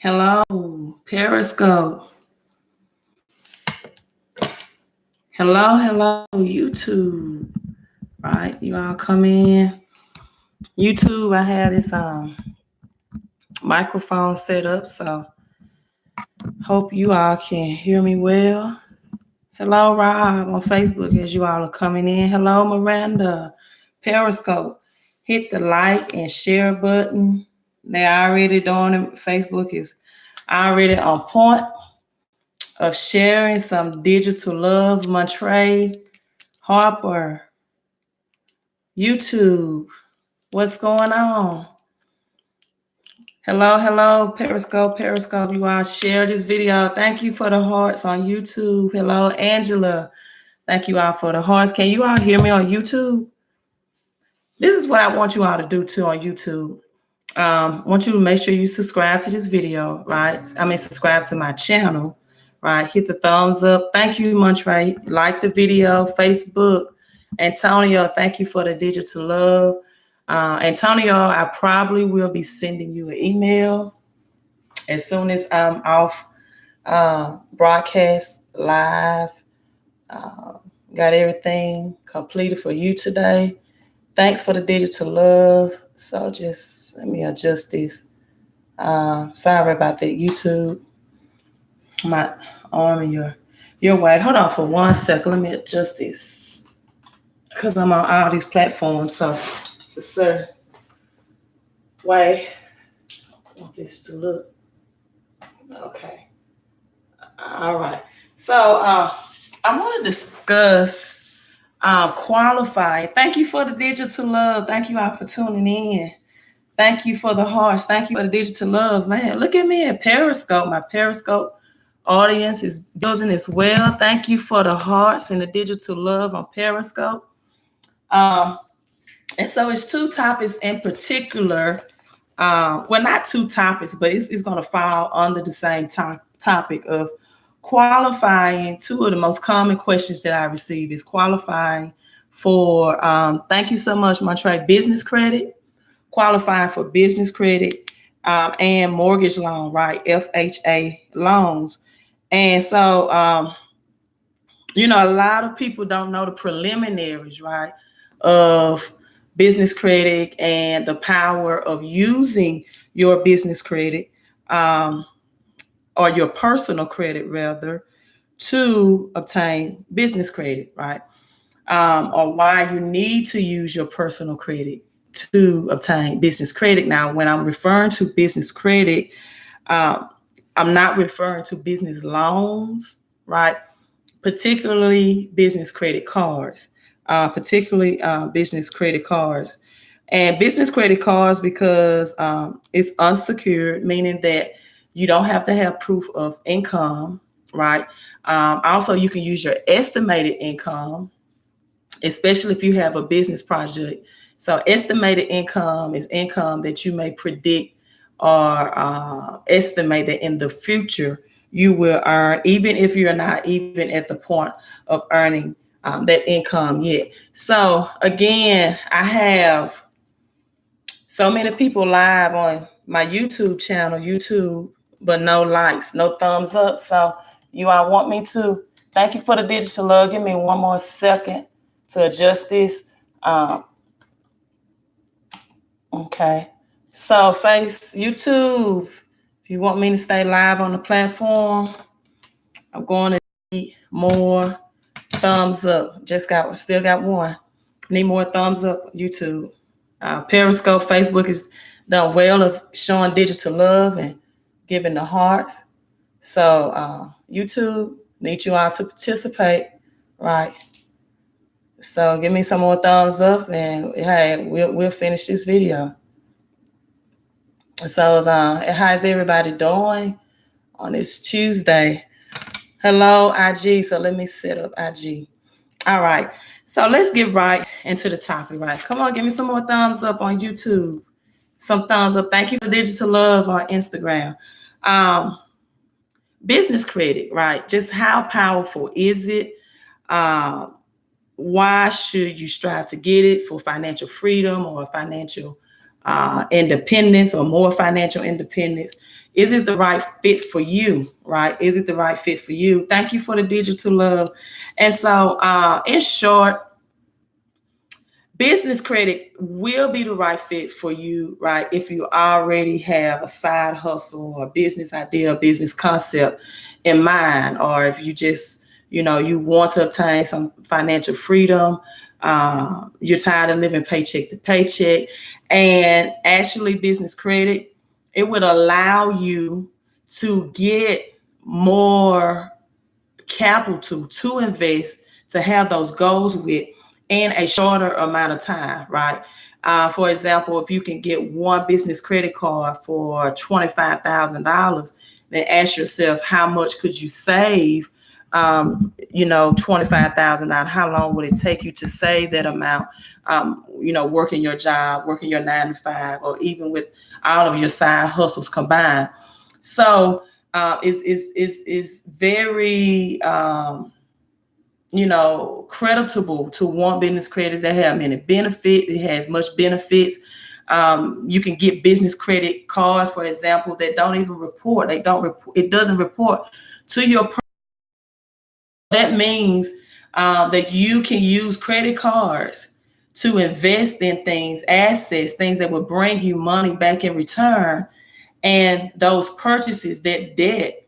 Hello, Periscope. Hello, YouTube. Right, you all come in. YouTube, I have this microphone set up, so hope you all can hear me well. Hello, Rob on Facebook as you all are coming in. Hello, Miranda. Periscope. Hit the like and share button. They already doing it. Facebook is already on point of sharing some digital love. Montre, Harper, YouTube, what's going on? Hello, Periscope, you all share this video. Thank you for the hearts on YouTube. Hello, Angela. Thank you all for the hearts. Can you all hear me on YouTube? This is what I want you all to do too on YouTube. I want you to make sure you subscribe to this video, right? Subscribe to my channel, right? Hit the thumbs up. Thank you, Montre. Like the video, Facebook. Antonio, thank you for the digital love. Antonio, I probably will be sending you an email as soon as I'm off broadcast live. Got everything completed for you today. Thanks for the digital love. So just let me adjust this. Sorry about that, YouTube. My arm in your way. Hold on for 1 second. Let me adjust this because I'm on all these platforms. So it's a certain way I want this to look. Okay. All right. So I want to discuss qualifying. Thank you for the digital love. Thank you all for tuning in. Thank you for the hearts. Thank you for the digital love. Man, look at me at Periscope. My Periscope audience is building as well. Thank you for the hearts and the digital love on Periscope. And so it's two topics in particular. Well, not two topics, but it's going to fall under the same topic of qualifying. Two of the most common questions that I receive is qualifying for, thank you so much, Montre, business credit, qualifying for business credit, and mortgage loan, right? FHA loans. And so, a lot of people don't know the preliminaries, right, of business credit and the power of using your business credit, or your personal credit rather, to obtain business credit, right? Or why you need to use your personal credit to obtain business credit. Now, when I'm referring to business credit, I'm not referring to business loans, right? Particularly business credit cards, business credit cards. And business credit cards because it's unsecured, meaning that you don't have to have proof of income, right? Also, you can use your estimated income, especially if you have a business project. So estimated income is income that you may predict or estimate that in the future you will earn, even if you're not even at the point of earning that income yet. So again, I have so many people live on my YouTube channel, but no likes, no thumbs up. So you all want me to, thank you for the digital love. Give me 1 more second to adjust this. Okay. So YouTube, if you want me to stay live on the platform, I'm going to need more thumbs up. Still got one. Need more thumbs up, YouTube. Periscope, Facebook is done well of showing digital love and giving the hearts. So YouTube, need you all to participate, right? So give me some more thumbs up and hey, we'll finish this video. So how's everybody doing on this Tuesday? Hello, IG. So let me set up IG. All right. So let's get right into the topic, right? Come on, give me some more thumbs up on YouTube. Some thumbs up. Thank you for digital love on Instagram. Business credit, right? Just how powerful is it? Why should you strive to get it for financial freedom or financial independence or more financial independence? Is it the right fit for you, right? Is it the right fit for you? Thank you for the digital love. And so in short, business credit will be the right fit for you, right? If you already have a side hustle or a business idea, a business concept in mind, or if you just, you want to obtain some financial freedom, you're tired of living paycheck to paycheck, and actually business credit, it would allow you to get more capital to invest, to have those goals with in a shorter amount of time, right? For example, if you can get one business credit card for $25,000, then ask yourself, how much could you save? $25,000. How long would it take you to save that amount? Working your job, working your 9 to 5, or even with all of your side hustles combined. So is very creditable to want business credit. That have many benefits. It has much benefits. You can get business credit cards, for example, that don't even report. It doesn't report to your. That means that you can use credit cards to invest in things, assets, things that will bring you money back in return. And those purchases, that debt,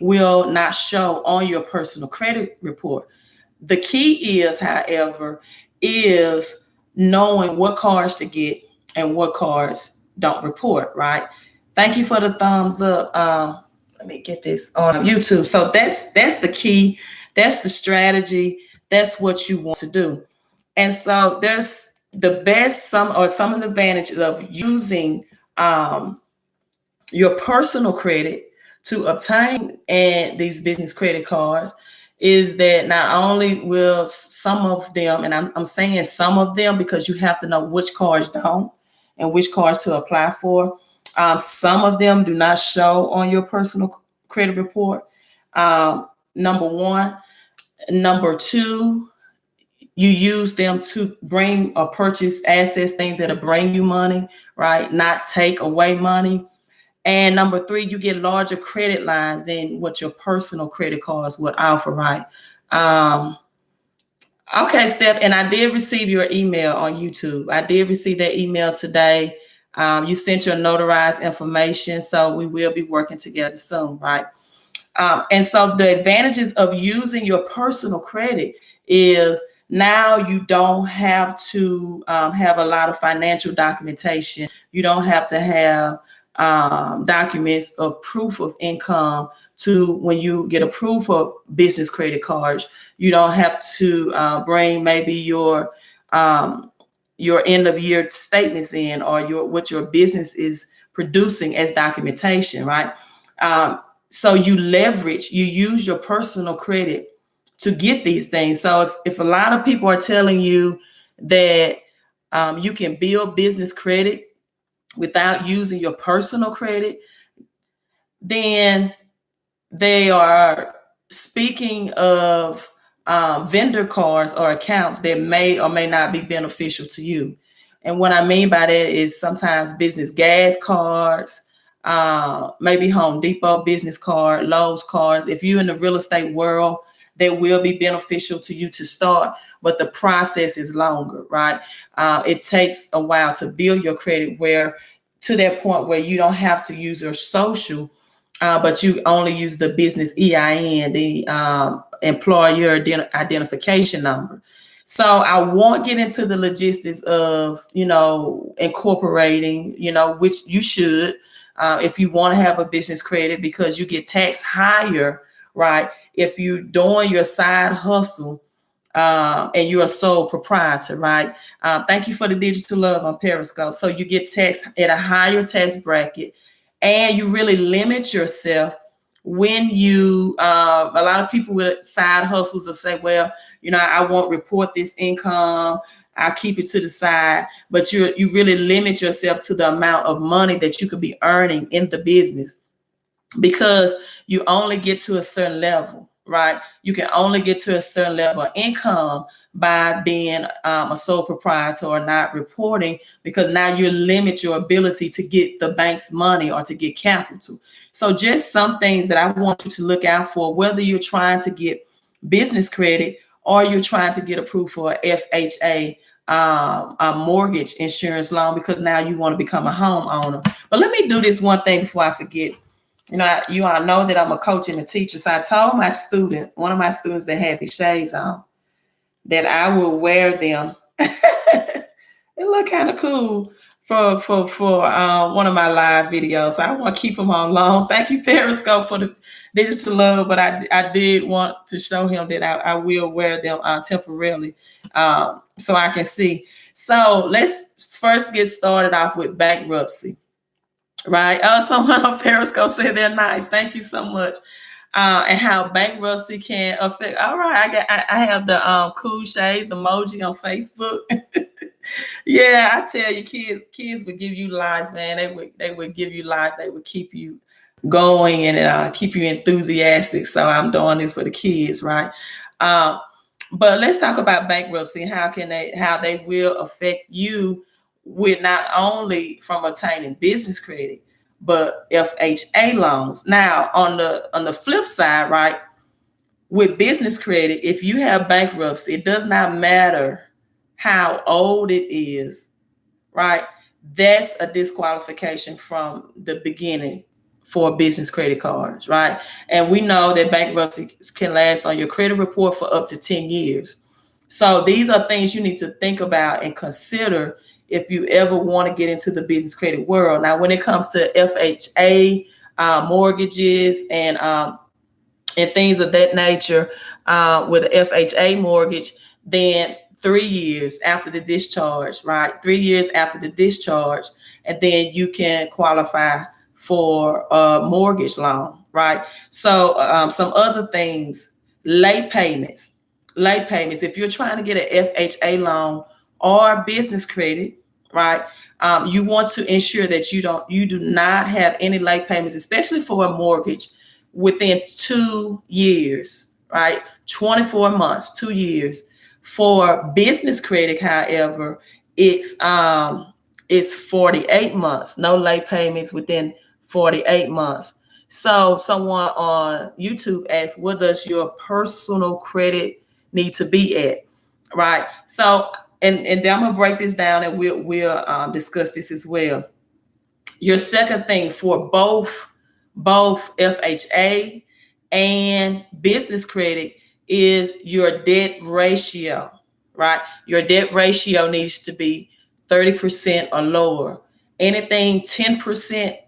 will not show on your personal credit report. The key is, however, is knowing what cards to get and what cards don't report, right? Thank you for the thumbs up. Let me get this on YouTube. So that's the key. That's the strategy. That's what you want to do. And so there's some of the advantages of using your personal credit to obtain these business credit cards is that not only will some of them, and I'm saying some of them because you have to know which cards don't and which cards to apply for. Some of them do not show on your personal credit report. Number one. Number two, you use them to bring or purchase assets, things that'll bring you money, right? Not take away money. And number three, you get larger credit lines than what your personal credit cards would offer, right? Okay, Steph, and I did receive your email on YouTube. I did receive that email today. You sent your notarized information, so we will be working together soon, right? And so the advantages of using your personal credit is now you don't have to have a lot of financial documentation. You don't have to have documents of proof of income to when you get approved for business credit cards. You don't have to bring maybe your end of year statements in, or what your business is producing as documentation, right? So you use your personal credit to get these things. So if a lot of people are telling you that you can build business credit without using your personal credit, then they are speaking of vendor cards or accounts that may or may not be beneficial to you. And what I mean by that is sometimes business gas cards, maybe Home Depot business card, Lowe's cards. If you're in the real estate world, that will be beneficial to you to start, but the process is longer, right? It takes a while to build your credit to that point where you don't have to use your social, but you only use the business EIN, the employer identification number. So I won't get into the logistics of, incorporating, which you should, if you want to have a business credit, because you get taxed higher, right? If you're doing your side hustle and you're a sole proprietor, right? Thank you for the digital love on Periscope. So you get taxed at a higher tax bracket, and you really limit yourself when you, a lot of people with side hustles will say, well, I won't report this income. I'll keep it to the side. But you really limit yourself to the amount of money that you could be earning in the business, because you only get to a certain level, right? You can only get to a certain level of income by being a sole proprietor or not reporting, because now you limit your ability to get the bank's money or to get capital. So just some things that I want you to look out for, whether you're trying to get business credit or you're trying to get approved for a FHA, a mortgage insurance loan, because now you want to become a homeowner. But let me do this one thing before I forget. You all know that I'm a coach and a teacher. So I told my student, one of my students that had these shades on, that I will wear them. It look kind of cool for one of my live videos. So I want to keep them on long. Thank you, Periscope, for the digital love. But I did want to show him that I will wear them temporarily, so I can see. So let's first get started off with bankruptcy. Right. Someone on Periscope said they're nice. Thank you so much. And how bankruptcy can affect. All right, I have the 𝒞𝓄𝓒 emoji on Facebook. Yeah, I tell you, kids would give you life, man. They would give you life. They would keep you going and keep you enthusiastic. So I'm doing this for the kids, right? But let's talk about bankruptcy and how they will affect you, with not only from obtaining business credit, but FHA loans. Now, on the flip side, right, with business credit, if you have bankruptcy, it does not matter how old it is, right? That's a disqualification from the beginning for business credit cards, right? And we know that bankruptcy can last on your credit report for up to 10 years. So these are things you need to think about and consider if you ever want to get into the business credit world. Now, when it comes to FHA mortgages and things of that nature, with an FHA mortgage, then 3 years after the discharge, right? 3 years after the discharge, and then you can qualify for a mortgage loan, right? So some other things, late payments. If you're trying to get an FHA loan or business credit, right? You want to ensure that you do not have any late payments, especially for a mortgage, within 2 years, right? 24 months, 2 years. For business credit, however, it's 48 months, no late payments within 48 months. So someone on YouTube asked, what does your personal credit need to be at, right? So, and then I'm gonna break this down, and we'll discuss this as well. Your second thing for both FHA and business credit is your debt ratio, right? Your debt ratio needs to be 30% or lower. Anything 10%,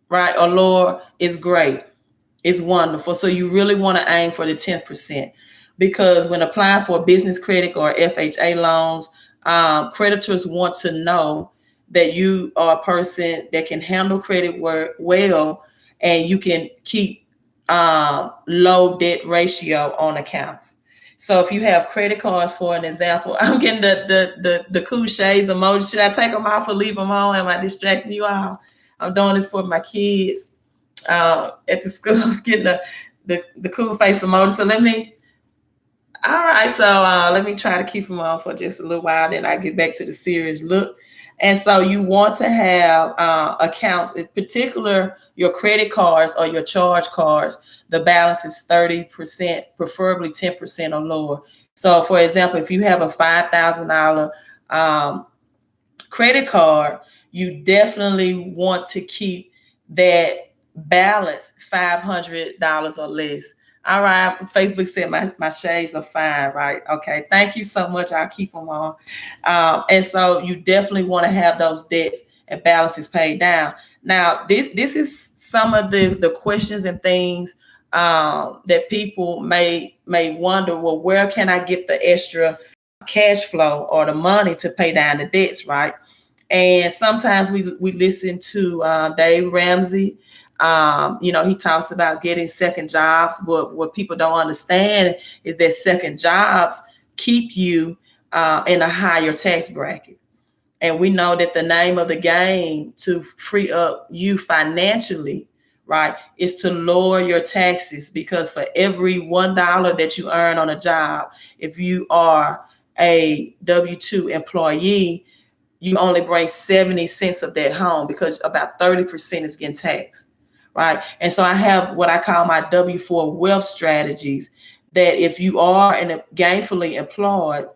right, or lower is great. It's wonderful. So you really want to aim for the 10%, because when applying for business credit or FHA loans, creditors want to know that you are a person that can handle credit well, and you can keep low debt ratio on accounts. So if you have credit cards, for an example, I'm getting the 𝒞𝓄𝓒 emoji. Should I take them off or leave them on? Am I distracting you all? I'm doing this for my kids at the school, getting the cool face emoji. So let me try to keep them on for just a little while, then I get back to the serious look. And so you want to have accounts, in particular your credit cards or your charge cards, the balance is 30%, preferably 10% or lower. So for example, if you have a $5,000 credit card, you definitely want to keep that balance $500 or less. All right, Facebook said my shades are fine, right? Okay, thank you so much. I'll keep them on. And so you definitely want to have those debts and balances paid down. Now, this is some of the questions and things that people may wonder. Well, where can I get the extra cash flow or the money to pay down the debts, right? And sometimes we listen to Dave Ramsey. He talks about getting second jobs, but what people don't understand is that second jobs keep you in a higher tax bracket. And we know that the name of the game to free up you financially, right? Is to lower your taxes, because for every $1 that you earn on a job, if you are a W-2 employee, you only bring 70 cents of that home, because about 30% is getting taxed, right? And so I have what I call my W-4 wealth strategies, that if you are gainfully employed,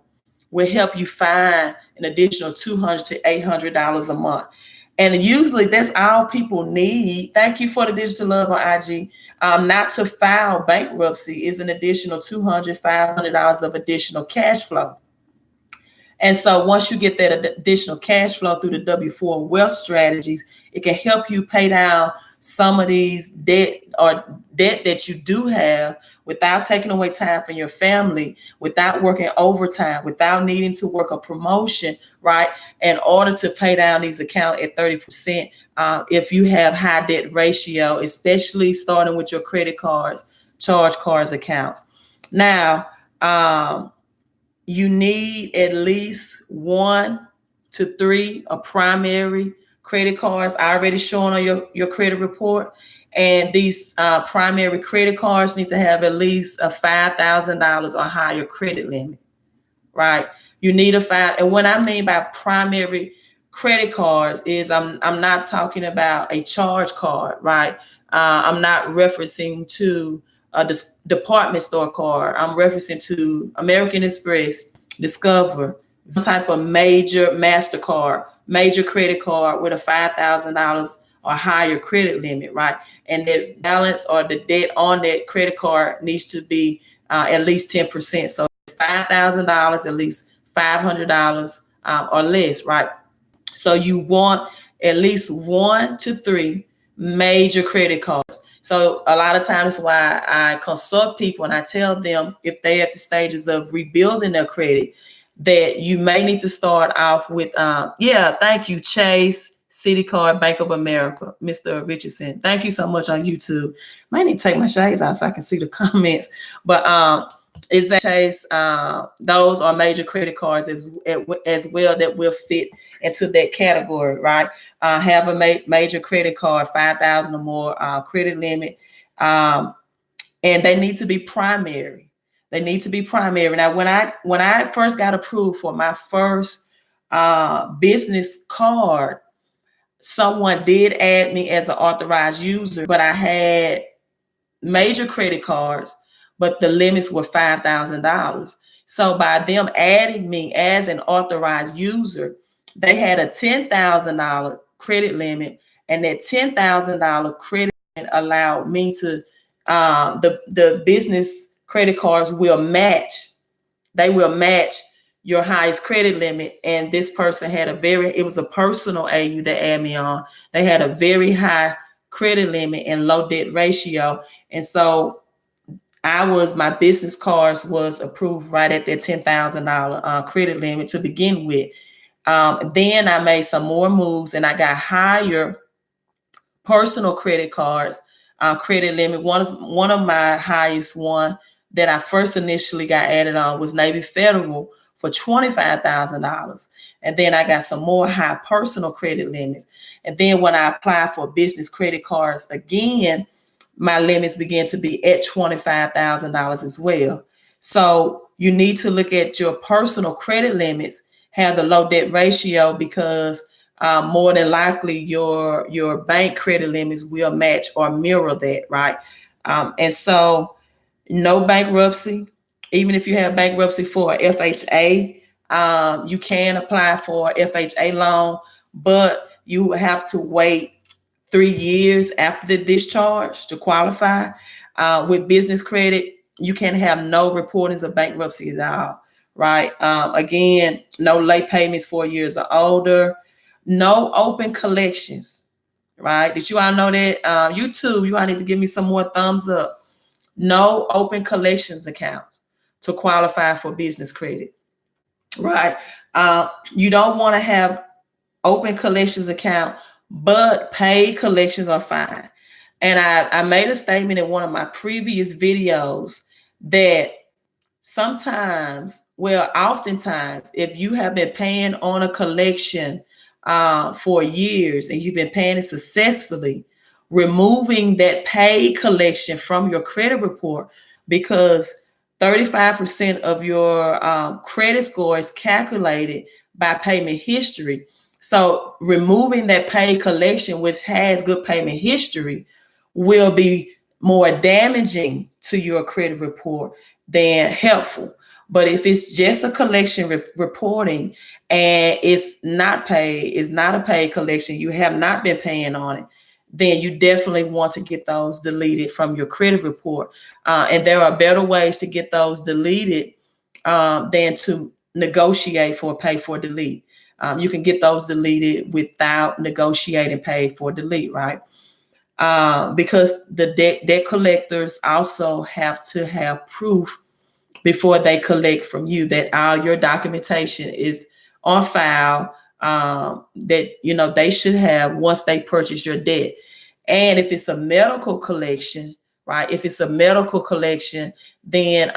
will help you find an additional $200 to $800 a month. And usually that's all people need. Thank you for the digital love on IG. Not to file bankruptcy is an additional $200, $500 of additional cash flow. And so once you get that additional cash flow through the W-4 wealth strategies, it can help you pay down some of these debt that you do have, without taking away time from your family, without working overtime, without needing to work a promotion, right? In order to pay down these accounts at 30%, if you have high debt ratio, especially starting with your credit cards, charge cards accounts. Now, you need at least 1 to 3 primary credit cards already showing on your credit report. And these primary credit cards need to have at least a $5,000 or higher credit limit, right? You need a five. And what I mean by primary credit cards is I'm not talking about a charge card, right? I'm not referencing to a department store card. I'm referencing to American Express, Discover, type of major MasterCard, major credit card with a $5,000 or higher credit limit, right? And the balance or the debt on that credit card needs to be at least 10%. So $5,000, at least $500 or less, right? So you want at least 1 to 3 major credit cards. So a lot of times why I consult people and I tell them, if they're at the stages of rebuilding their credit, that you may need to start off with, thank you, Chase, Citi, Bank of America, Mr. Richardson. Thank you so much on YouTube. Might need to take my shades out so I can see the comments. But is that Chase? Those are major credit cards as well that will fit into that category, right? Have a major credit card, 5,000 or more credit limit, and they need to be primary. They need to be primary. Now, when I first got approved for my first business card, someone did add me as an authorized user, but I had major credit cards, but the limits were $5,000. So by them adding me as an authorized user, they had a $10,000 credit limit, and that $10,000 credit limit allowed me to the business credit cards will match. They will match your highest credit limit. And this person had it was a personal AU that added me on. They had a very high credit limit and low debt ratio. And so my business cards was approved right at that $10,000 credit limit to begin with. Then I made some more moves and I got higher personal credit cards, credit limit. One of my highest one that I first initially got added on was Navy Federal for $25,000. And then I got some more high personal credit limits. And then when I applied for business credit cards again, my limits began to be at $25,000 as well. So you need to look at your personal credit limits, have the low debt ratio, because more than likely your bank credit limits will match or mirror that, right? And so no bankruptcy. Even if you have bankruptcy for FHA, you can apply for FHA loan, but you have to wait 3 years after the discharge to qualify. With business credit, you can have no reportings of bankruptcy at all, right? Again, no late payments 4 years or older, no open collections, right? Did you all know that? YouTube, you all need to give me some more thumbs up. No open collections accounts to qualify for business credit, right? You don't want to have open collections account, but paid collections are fine. And I made a statement in one of my previous videos that oftentimes, if you have been paying on a collection for years and you've been paying it successfully, removing that pay collection from your credit report, because 35% of your credit score is calculated by payment history. So removing that pay collection, which has good payment history, will be more damaging to your credit report than helpful. But if it's just a collection reporting and it's not paid, it's not a paid collection, you have not been paying on it, then you definitely want to get those deleted from your credit report. And there are better ways to get those deleted than to negotiate for pay for delete. You can get those deleted without negotiating pay for delete, right? Because the debt collectors also have to have proof before they collect from you that all your documentation is on file, that they should have once they purchase your debt. And if it's a medical collection, right? If it's a medical collection, then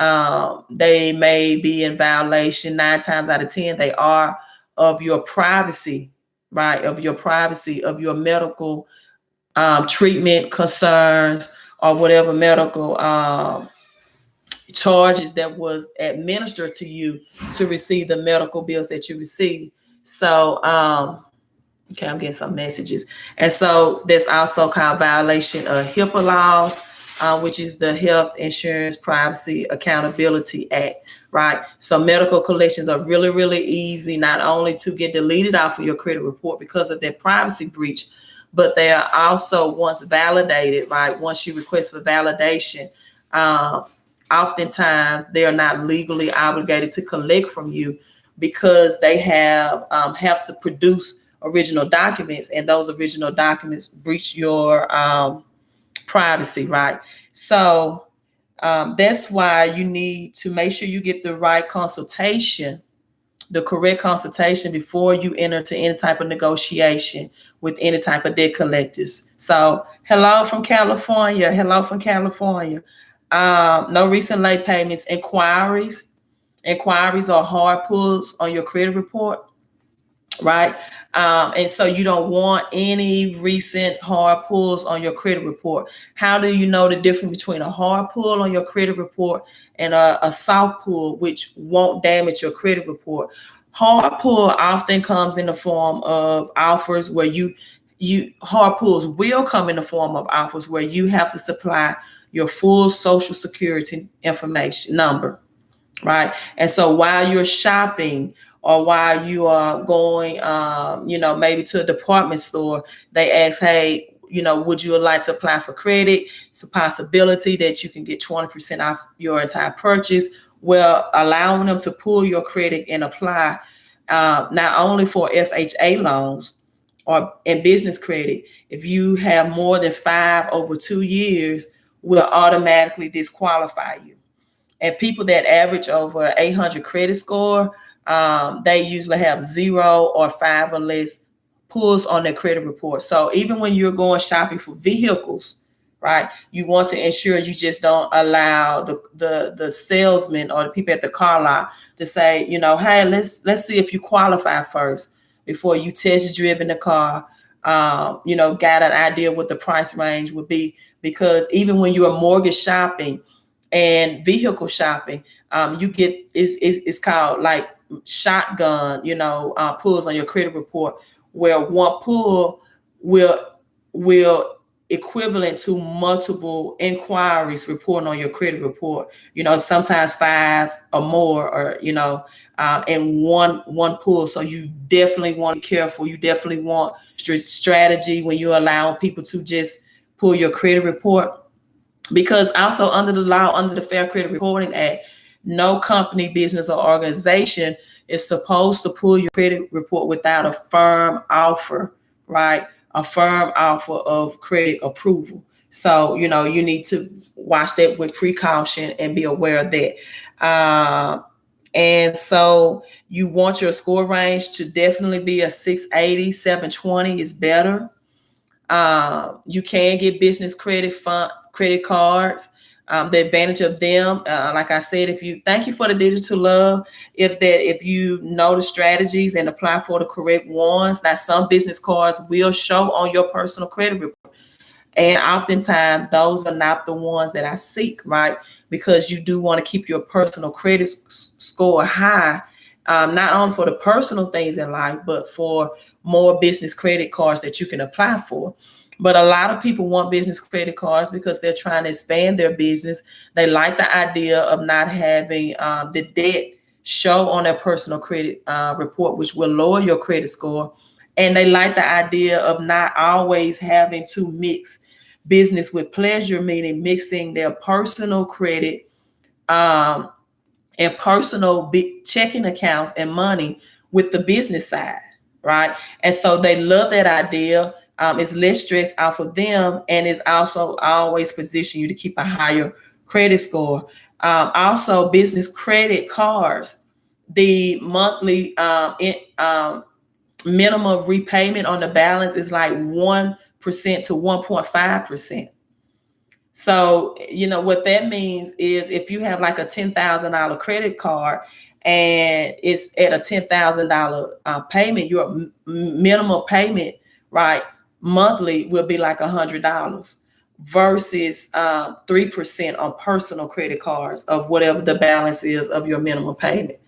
they may be in violation. 9 times out of 10, they are, of your privacy, right? Of your privacy, of your medical treatment concerns, or whatever medical charges that was administered to you to receive the medical bills that you receive. So, okay, I'm getting some messages. And so that's also called violation of HIPAA laws, which is the Health Insurance Privacy Accountability Act, right? So medical collections are really, really easy, not only to get deleted off of your credit report because of their privacy breach, but they are also, once validated, right? Once you request for validation, oftentimes they are not legally obligated to collect from you because they have to produce original documents, and those original documents breach your privacy, right? So that's why you need to make sure you get the right consultation, the correct consultation, before you enter to any type of negotiation with any type of debt collectors. So hello from California. Hello from California. No recent late payments. Inquiries are hard pulls on your credit report, right? And so you don't want any recent hard pulls on your credit report. How do you know the difference between a hard pull on your credit report and a soft pull, which won't damage your credit report? Hard pull often comes in the form of offers where you hard pulls will come in the form of offers where you have to supply your full social security information number, right? And so while you're shopping, or while you are going, maybe to a department store, they ask, hey, would you like to apply for credit? It's a possibility that you can get 20% off your entire purchase. Well, allowing them to pull your credit and apply not only for FHA loans or in business credit, if you have more than 5 over 2 years, will automatically disqualify you. And people that average over 800 credit score, they usually have 0 or 5 or less pulls on their credit report. So even when you're going shopping for vehicles, right, you want to ensure you just don't allow the salesman or the people at the car lot to say, hey, let's see if you qualify first before you test driven the car, got an idea what the price range would be. Because even when you're mortgage shopping and vehicle shopping, you get, it's called like shotgun, pulls on your credit report, where one pull will equivalent to multiple inquiries reporting on your credit report. Sometimes 5 or more, or in one pull. So you definitely want to be careful. You definitely want strategy when you allow people to just pull your credit report. Because also under the law, under the Fair Credit Reporting Act, no company, business, or organization is supposed to pull your credit report without a firm offer, right? A firm offer of credit approval. So, you need to watch that with precaution and be aware of that. And so you want your score range to definitely be a 680, 720 is better. You can get business credit cards. The advantage of them, like I said, thank you for the digital love. If you know the strategies and apply for the correct ones, now some business cards will show on your personal credit report. And oftentimes those are not the ones that I seek, right? Because you do want to keep your personal credit score high, not only for the personal things in life, but for more business credit cards that you can apply for. But a lot of people want business credit cards because they're trying to expand their business. They like the idea of not having the debt show on their personal credit report, which will lower your credit score. And they like the idea of not always having to mix business with pleasure, meaning mixing their personal credit um, and personal checking accounts and money with the business side, right? And so they love that idea. It's less stress off of them, and it's also always position you to keep a higher credit score. Also, business credit cards, the monthly minimum repayment on the balance is like 1% to 1.5%. So, what that means is if you have like a $10,000 credit card and it's at a $10,000 payment, your minimum payment, right, monthly will be like $100 versus 3% on personal credit cards of whatever the balance is of your minimum payment,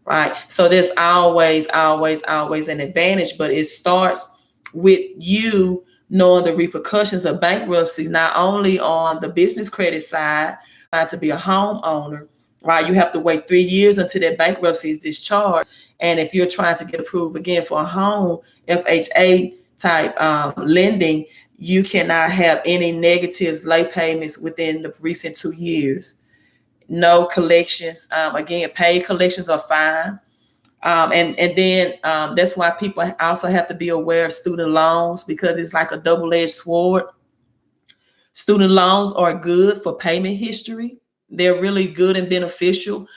right? So there's always an advantage, but it starts with you knowing the repercussions of bankruptcy, not only on the business credit side, to be a homeowner, right? You have to wait 3 years until that bankruptcy is discharged. And if you're trying to get approved again for a home, FHA type lending, you cannot have any negatives, late payments within the recent 2 years. No collections. Again, paid collections are fine. And then that's why people also have to be aware of student loans, because it's like a double-edged sword. Student loans are good for payment history. They're really good and beneficial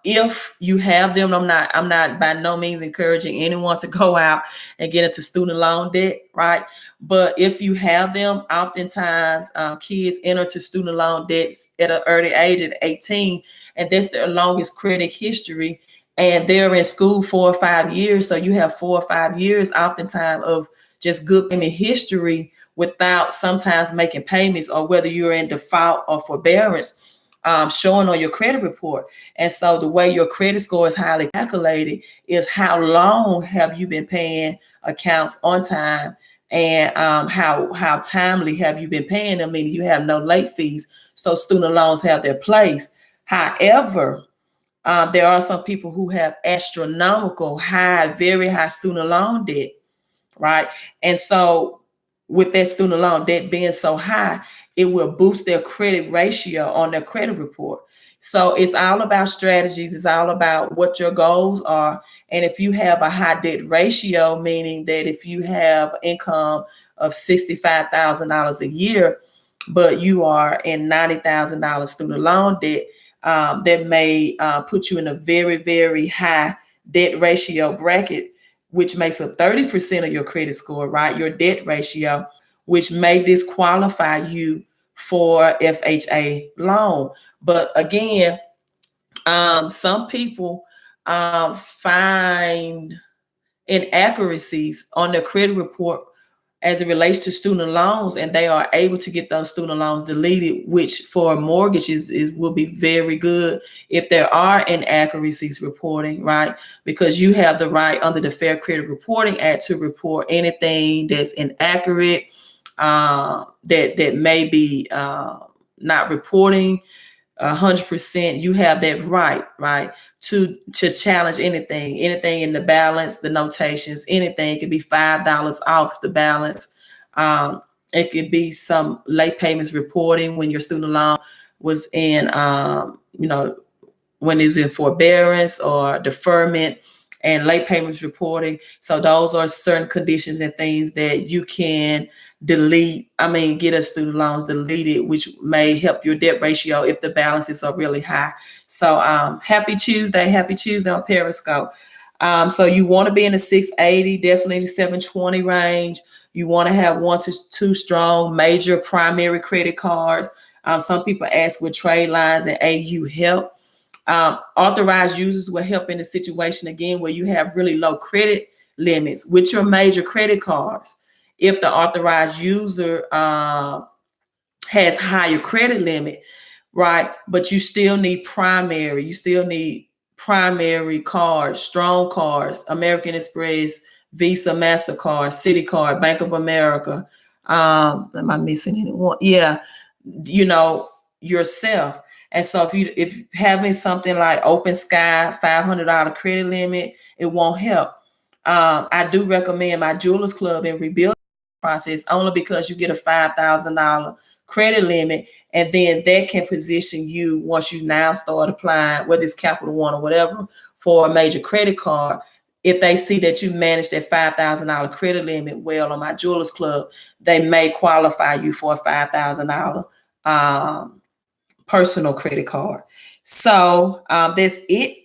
if you have them. I'm not by no means encouraging anyone to go out and get into student loan debt, right? But if you have them, oftentimes kids enter to student loan debts at an early age, at 18, and that's their longest credit history. And they're in school 4 or 5 years, so you have 4 or 5 years, oftentimes, of just good payment history without sometimes making payments, or whether you're in default or forbearance, showing on your credit report. And so the way your credit score is highly calculated is how long have you been paying accounts on time, and how timely have you been paying them, meaning you have no late fees. So student loans have their place. However, there are some people who have astronomical high, very high student loan debt, right? And so with that student loan debt being so high, it will boost their credit ratio on their credit report. So it's all about strategies. It's all about what your goals are. And if you have a high debt ratio, meaning that if you have income of $65,000 a year, but you are in $90,000 student loan debt, that may put you in a very, very high debt ratio bracket, which makes up 30% of your credit score, right? Your debt ratio, which may disqualify you for FHA loan. But again, some people find inaccuracies on their credit report as it relates to student loans, and they are able to get those student loans deleted, which for mortgages will be very good if there are inaccuracies reporting, right? Because you have the right under the Fair Credit Reporting Act to report anything that's inaccurate, that may be not reporting 100%. You have that right to challenge anything in the balance, the notations, anything. It could be $5 off the balance. It could be some late payments reporting when your student loan was in, when it was in forbearance or deferment, and late payments reporting. So those are certain conditions and things that you can get a student loans deleted, which may help your debt ratio if the balances are really high. So happy Tuesday on Periscope. So you want to be in the 680, definitely the 720 range. You want to have 1 to 2 strong major primary credit cards. Some people ask, would trade lines and AU help? Authorized users will help in a situation, again, where you have really low credit limits with your major credit cards. if the authorized user has higher credit limit, right? But you still need primary. You still need primary cards, strong cards, American Express, Visa, MasterCard, Citicorp, Bank of America. Am I missing anyone? Yeah, you know, yourself. And so if having something like Open Sky, $500 credit limit, it won't help. I do recommend my Jewelers Club and rebuild process only because you get a $5,000 credit limit, and then that can position you once you now start applying, whether it's Capital One or whatever, for a major credit card. If they see that you manage that $5,000 credit limit well on my Jewelers Club, they may qualify you for a $5,000 personal credit card. So that's it.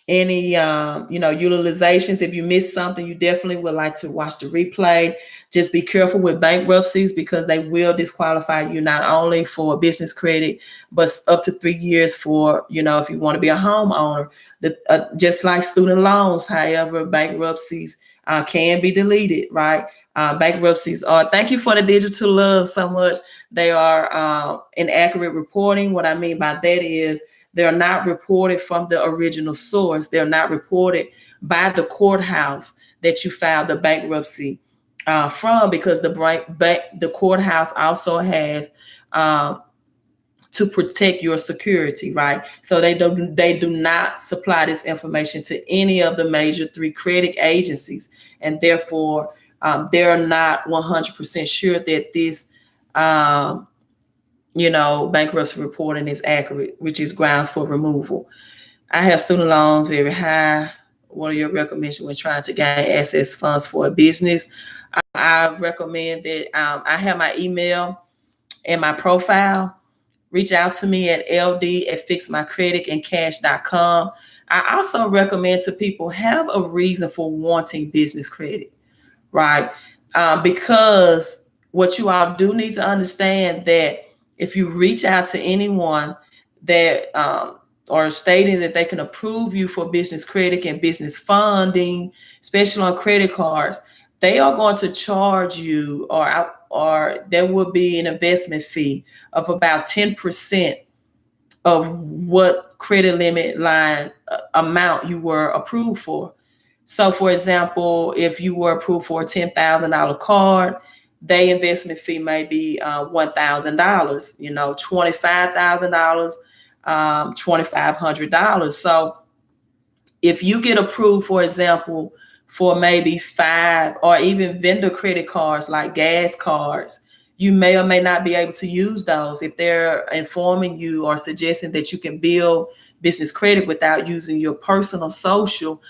Any utilizations, if you missed something, you definitely would like to watch the replay. Just be careful with bankruptcies because they will disqualify you not only for business credit, but up to 3 years for, if you want to be a homeowner. Just like student loans, however, bankruptcies can be deleted, right? Bankruptcies are, thank you for the digital love so much. They are inaccurate reporting. What I mean by that is they're not reported from the original source. They're not reported by the courthouse that you filed the bankruptcy from, because the courthouse also has to protect your security, right? So they do not supply this information to any of the major 3 credit agencies, and therefore they're not 100% sure that this bankruptcy reporting is accurate, which is grounds for removal. I have student loans very high. What are your recommendations when trying to gain access funds for a business? I recommend that I have my email and my profile. Reach out to me at ld@fixmycreditandcash.com. I also recommend to people have a reason for wanting business credit, right? Because what you all do need to understand that if you reach out to anyone that are stating that they can approve you for business credit and business funding, especially on credit cards, they are going to charge you, or there will be an investment fee of about 10% of what credit limit line amount you were approved for. So for example, if you were approved for a $10,000 card, the investment fee may be $1,000, $25,000, $2,500. So if you get approved, for example, for maybe 5 or even vendor credit cards like gas cards, you may or may not be able to use those if they're informing you or suggesting that you can build business credit without using your personal social.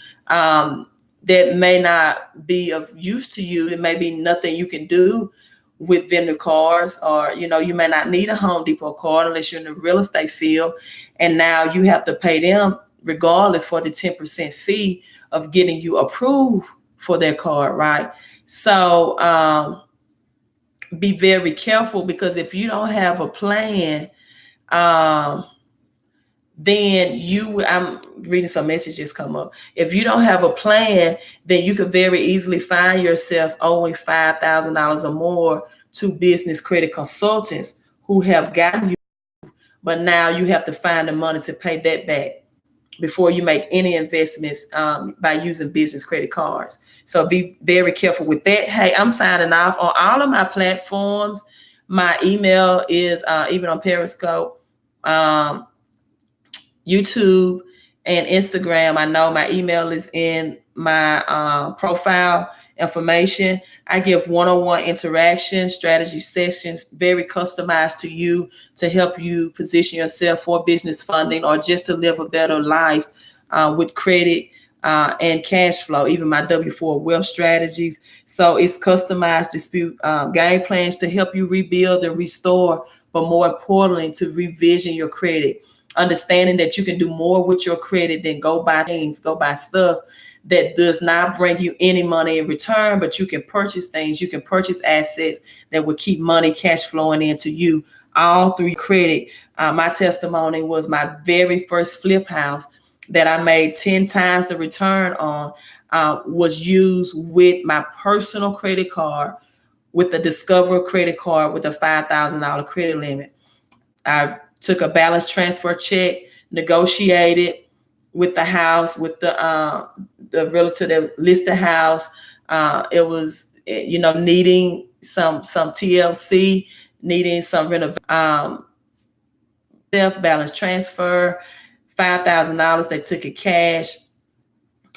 That may not be of use to you. There may be nothing you can do with vendor cards, or you may not need a Home Depot card unless you're in the real estate field, and now you have to pay them regardless for the 10% fee of getting you approved for their card, right? So be very careful, because if you don't have a plan, then I'm reading some messages come up. If you don't have a plan, then you could very easily find yourself owing $5,000 or more to business credit consultants who have gotten you, but now you have to find the money to pay that back before you make any investments by using business credit cards. So be very careful with that. Hey, I'm signing off on all of my platforms. My email is even on Periscope, YouTube, and Instagram. I know my email is in my profile information. I give one-on-one interaction strategy sessions, very customized to you, to help you position yourself for business funding or just to live a better life with credit and cash flow, even my W-4 wealth strategies. So it's customized dispute game plans to help you rebuild and restore, but more importantly, to revision your credit. Understanding that you can do more with your credit than go buy stuff that does not bring you any money in return, but you can purchase things, you can purchase assets that will keep money cash flowing into you all through credit. My testimony was my very first flip house that I made 10 times the return on was used with my personal credit card with the Discover credit card with a $5,000 credit limit. I took a balance transfer check, negotiated with the house, with the realtor that listed the house. It was, needing some TLC, needing some renovation, self balance transfer, $5,000. They took it cash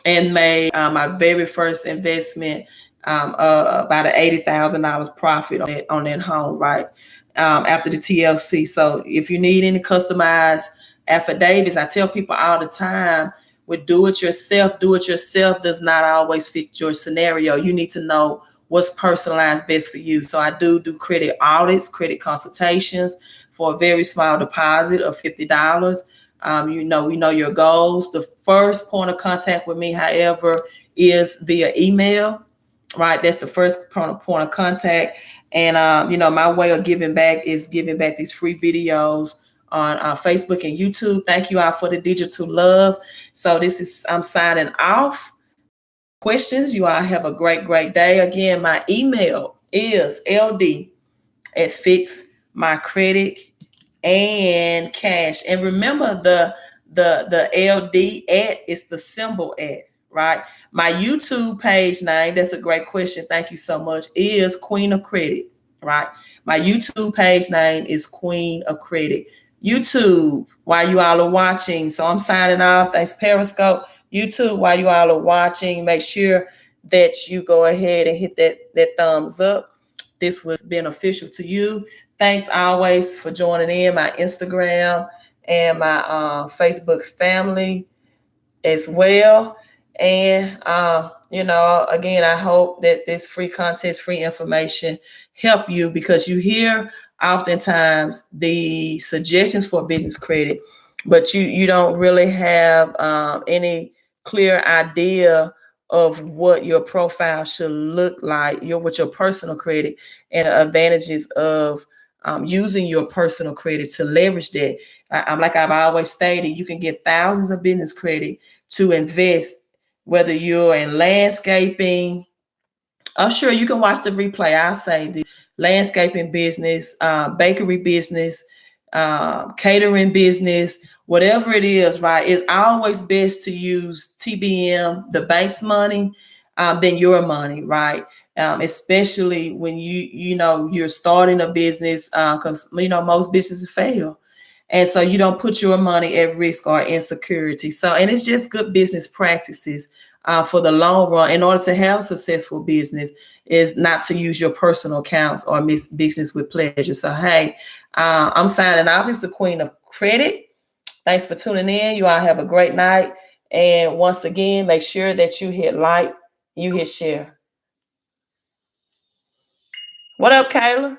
and made my very first investment, about an $80,000 profit on that home, right? After the TLC. So if you need any customized affidavits, I tell people all the time, with do it yourself does not always fit your scenario. You need to know what's personalized best for you. So I do credit audits, credit consultations for a very small deposit of $50. We know your goals. The first point of contact with me, however, is via email, right? That's the first point of contact. And, my way of giving back is giving back these free videos on Facebook and YouTube. Thank you all for the digital love. So I'm signing off. Questions, you all have a great day. Again, my email is ld@fixmycredit and cash. And remember the LD at is the symbol at, right? My YouTube page name, that's a great question. Thank you so much, is Queen of Credit, right? My YouTube page name is Queen of Credit. YouTube, while you all are watching. So I'm signing off. Thanks, Periscope. YouTube, while you all are watching, make sure that you go ahead and hit that thumbs up. This was beneficial to you. Thanks always for joining in my Instagram and my Facebook family as well. And, again, I hope that this free content, free information help you, because you hear oftentimes the suggestions for business credit, but you don't really have any clear idea of what your profile should look like, with your personal credit, and the advantages of using your personal credit to leverage that. Like I've always stated, you can get thousands of business credit to invest, whether you're in landscaping. I'm sure you can watch the replay. I'll say the landscaping business, bakery business, catering business, whatever it is, right? It's always best to use TBM, the bank's money, than your money, right? Especially when you're starting a business, because most businesses fail. And so you don't put your money at risk or insecurity. So, and it's just good business practices for the long run. In order to have a successful business, is not to use your personal accounts or miss business with pleasure. So, hey, I'm signing off. It's the Queen of Credit. Thanks for tuning in. You all have a great night. And once again, make sure that you hit like, you hit share. What up, Kayla?